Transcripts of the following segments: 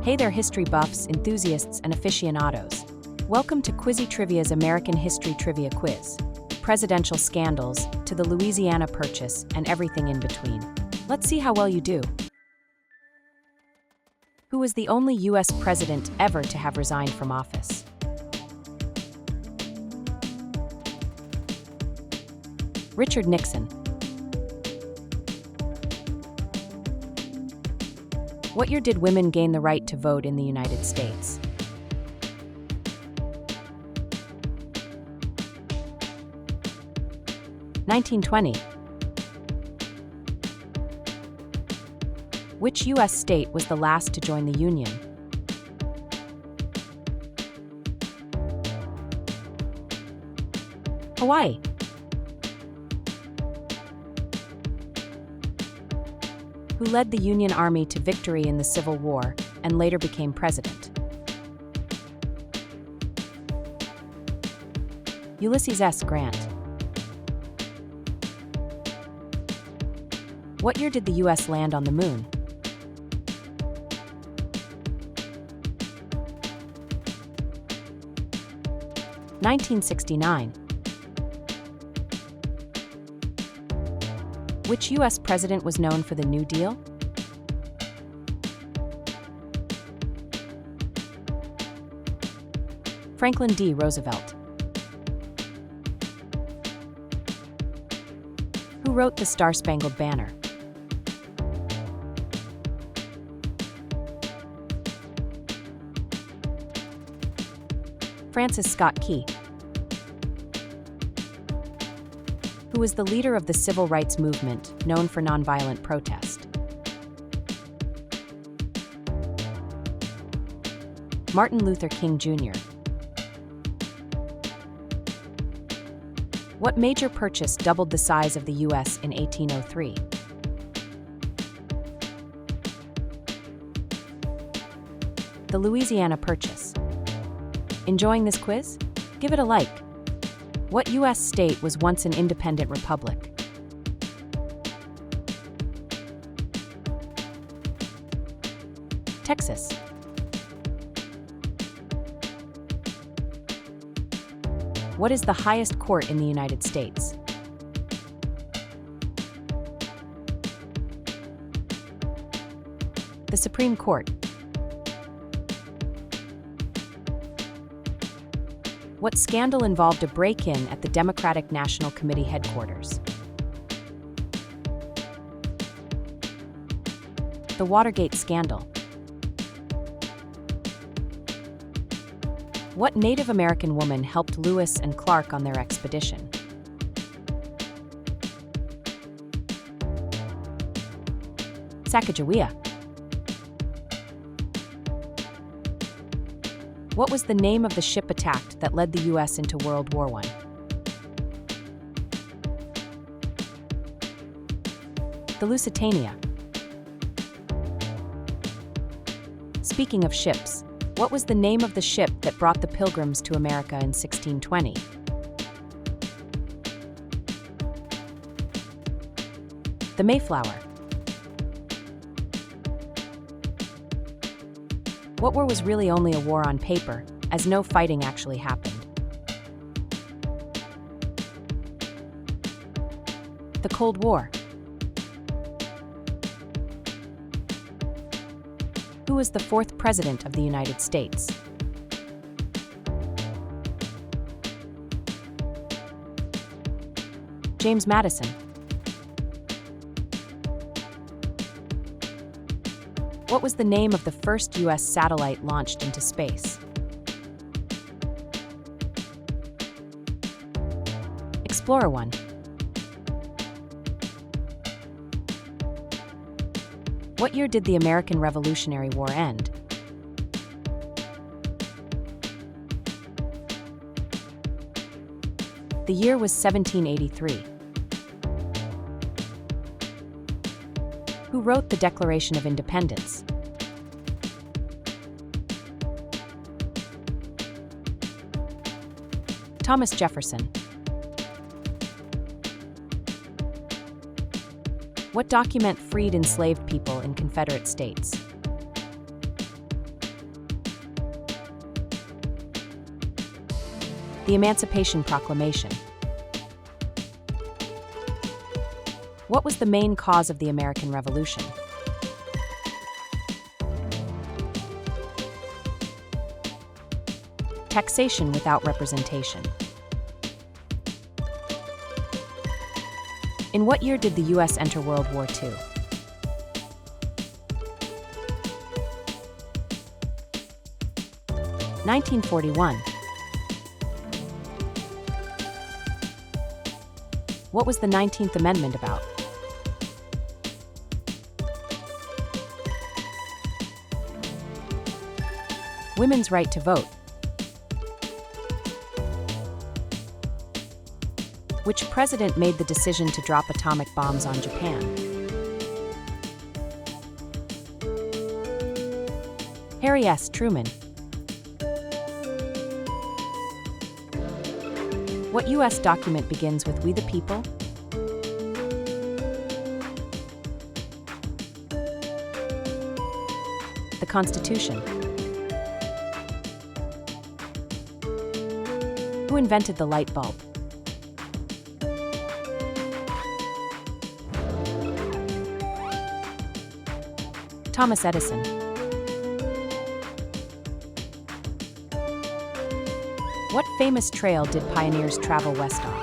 Hey there, history buffs, enthusiasts, and aficionados. Welcome to Quizzy Trivia's American History Trivia Quiz. Presidential scandals, to the Louisiana Purchase, and everything in between. Let's see how well you do. Who was the only U.S. president ever to have resigned from office? Richard Nixon. What year did women gain the right to vote in the United States? (1920). Which U.S. state was the last to join the Union? Hawaii. Who led the Union Army to victory in the Civil War and later became president? Ulysses S. Grant. What year did the U.S. land on the moon? (1969). Which U.S. president was known for the New Deal? Franklin D. Roosevelt. Who wrote The Star-Spangled Banner? Francis Scott Key. Who was the leader of the civil rights movement, known for nonviolent protest? Martin Luther King Jr. What major purchase doubled the size of the U.S. in 1803? The Louisiana Purchase. Enjoying this quiz? Give it a like. What U.S. state was once an independent republic? Texas. What is the highest court in the United States? The Supreme Court. What scandal involved a break-in at the Democratic National Committee headquarters? The Watergate scandal. What Native American woman helped Lewis and Clark on their expedition? Sacagawea. What was the name of the ship attacked that led the U.S. into World War I? The Lusitania. Speaking of ships, what was the name of the ship that brought the Pilgrims to America in 1620? The Mayflower. What war was really only a war on paper, as no fighting actually happened? The Cold War. Who was the fourth president of the United States? James Madison. What was the name of the first U.S. satellite launched into space? Explorer 1. What year did the American Revolutionary War end? The year was 1783. Who wrote the Declaration of Independence? Thomas Jefferson. What document freed enslaved people in Confederate states? The Emancipation Proclamation. What was the main cause of the American Revolution? Taxation without representation. In what year did the U.S. enter World War II? (1941). What was the 19th Amendment about? Women's right to vote. Which president made the decision to drop atomic bombs on Japan? Harry S. Truman. What U.S. document begins with "We the People"? The Constitution. Who invented the light bulb? Thomas Edison. What famous trail did pioneers travel west on?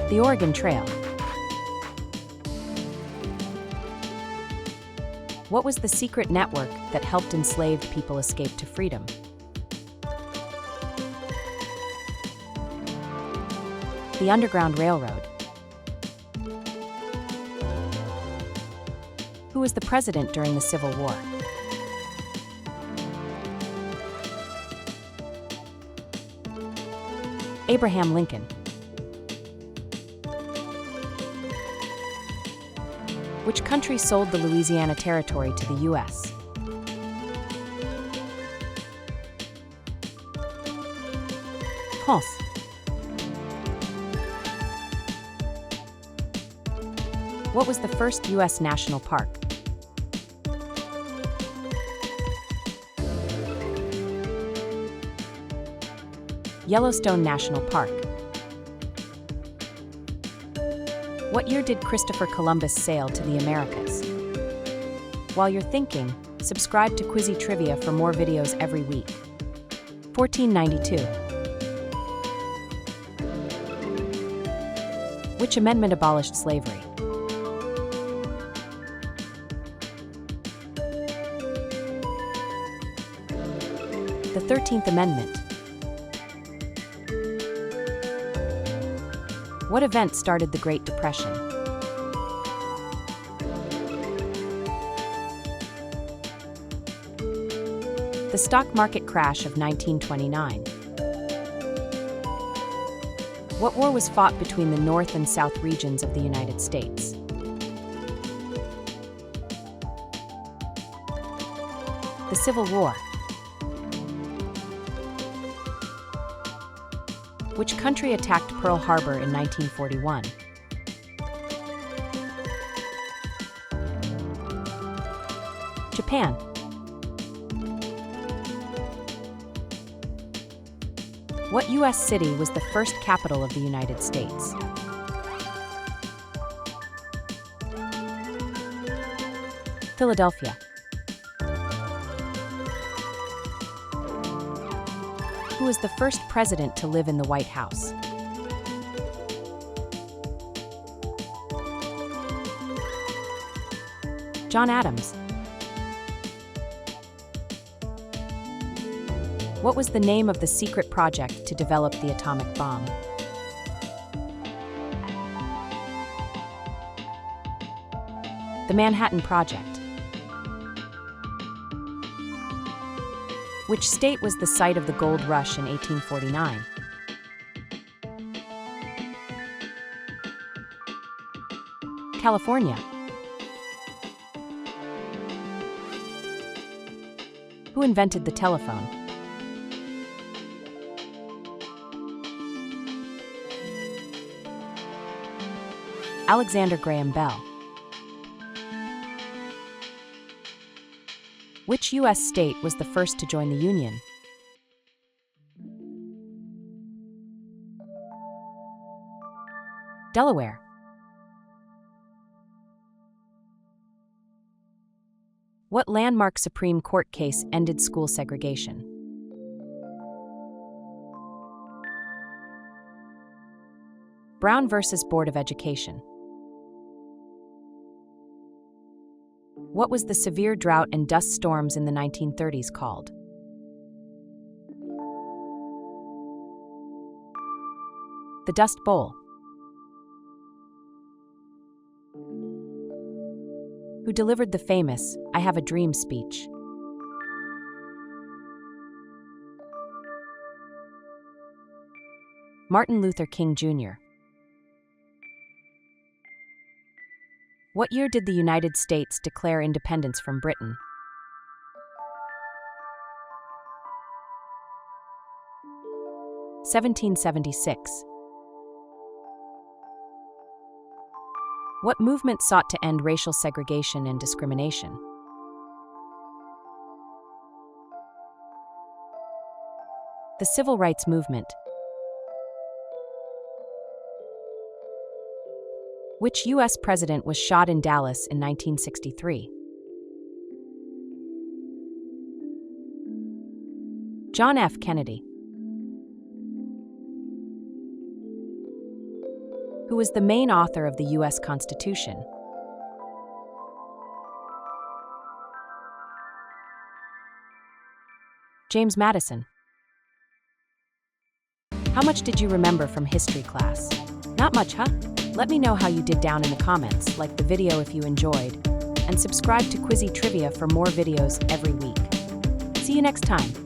The Oregon Trail. What was the secret network that helped enslaved people escape to freedom? The Underground Railroad. Who was the president during the Civil War? Abraham Lincoln. Which country sold the Louisiana Territory to the U.S.? France. What was the first U.S. national park? Yellowstone National Park. What year did Christopher Columbus sail to the Americas? While you're thinking, subscribe to Quizzy Trivia for more videos every week. 1492. Which amendment abolished slavery? The 13th Amendment. What event started the Great Depression? The stock market crash of 1929. What war was fought between the North and South regions of the United States? The Civil War. Which country attacked Pearl Harbor in 1941? Japan. What U.S. city was the first capital of the United States? Philadelphia. Who was the first president to live in the White House? John Adams. What was the name of the secret project to develop the atomic bomb? The Manhattan Project. Which state was the site of the gold rush in 1849? California. Who invented the telephone? Alexander Graham Bell. Which U.S. state was the first to join the Union? Delaware. What landmark Supreme Court case ended school segregation? Brown versus Board of Education. What was the severe drought and dust storms in the 1930s called? The Dust Bowl. Who delivered the famous "I Have a Dream" speech? Martin Luther King Jr. What year did the United States declare independence from Britain? (1776). What movement sought to end racial segregation and discrimination? The Civil Rights Movement. Which U.S. president was shot in Dallas in 1963? John F. Kennedy. Who was the main author of the U.S. Constitution? James Madison. How much did you remember from history class? Not much, huh? Let me know how you did down in the comments, like the video if you enjoyed, and subscribe to Quizzy Trivia for more videos every week. See you next time.